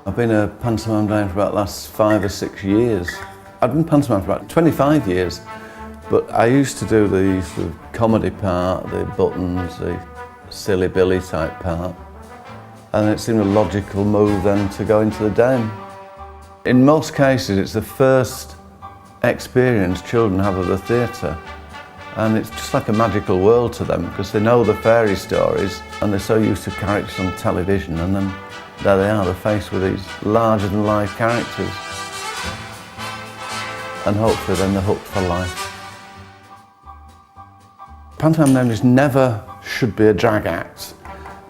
I've been a pantomime dame for about the last 5 or 6 years. I've been pantomime for about 25 years, but I used to do the sort of comedy part, the buttons, the silly Billy type part, and it seemed a logical move then to go into the dame. In most cases, it's the first experience children have of the theatre, and it's just like a magical world to them because they know the fairy stories and they're so used to characters on television, and then there they are, they're faced with these larger-than-life characters, and hopefully then they're hooked for life. Pantomime names never should be a drag act.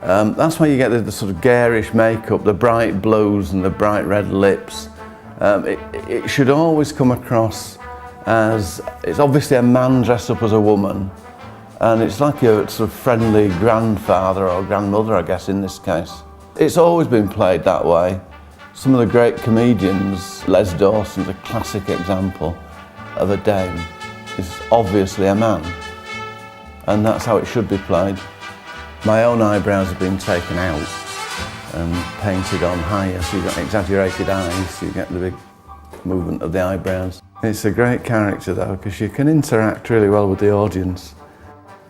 That's why you get the sort of garish makeup, the bright blues and the bright red lips. It should always come across as, it's obviously a man dressed up as a woman, and it's like a sort of friendly grandfather or grandmother, I guess, in this case. It's always been played that way. Some of the great comedians, Les Dawson's a classic example of a dame. It's obviously a man, and that's how it should be played. My own eyebrows have been taken out and painted on higher, so you've got exaggerated eyes, so you get the big movement of the eyebrows. It's a great character though, because you can interact really well with the audience,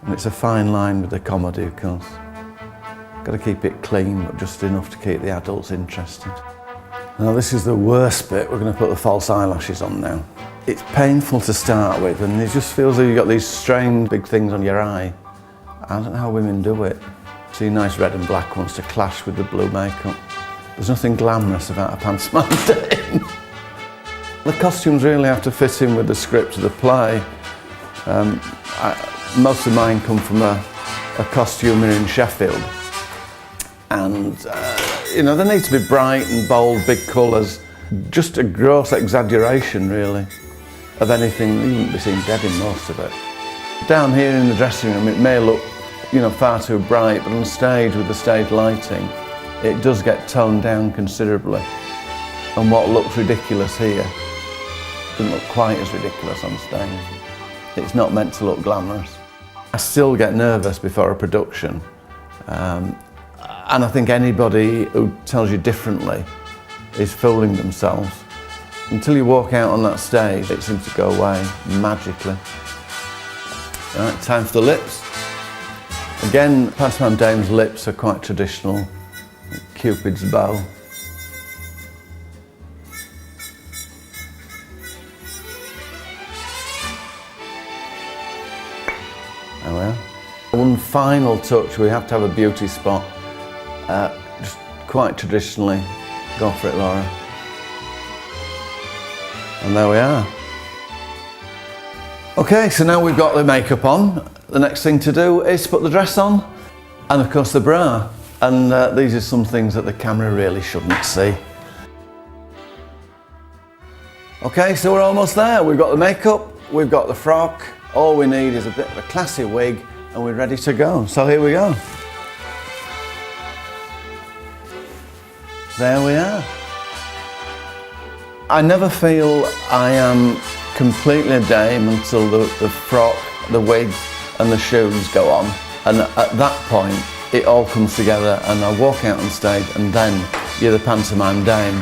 and it's a fine line with the comedy, of course. Got to keep it clean, but just enough to keep the adults interested. Now this is the worst bit. We're going to put the false eyelashes on now. It's painful to start with, and it just feels like you've got these strange big things on your eye. I don't know how women do it. See nice red and black ones to clash with the blue makeup. There's nothing glamorous about a pantomime dame. The costumes really have to fit in with the script of the play. Most of mine come from a costumer in Sheffield. And, you know, they need to be bright and bold, big colours. Just a gross exaggeration, really, of anything. You wouldn't be seen dead in most of it. Down here in the dressing room, it may look, you know, far too bright, but on stage, with the stage lighting, it does get toned down considerably. And what looks ridiculous here doesn't look quite as ridiculous on stage. It's not meant to look glamorous. I still get nervous before a production. And I think anybody who tells you differently is fooling themselves. Until you walk out on that stage, it seems to go away magically. All right, time for the lips. Again, pantomime dame's lips are quite traditional. Cupid's bow. There we are. One final touch, we have to have a beauty spot. Just quite traditionally, go for it, Laura. And there we are. Okay, so now we've got the makeup on. The next thing to do is put the dress on, and of course the bra. And these are some things that the camera really shouldn't see. Okay, so we're almost there. We've got the makeup, we've got the frock. All we need is a bit of a classy wig, and we're ready to go. So here we go. There we are. I never feel I am completely a dame until the frock, the wig and the shoes go on. And at that point, it all comes together and I walk out on stage and then you're the pantomime dame.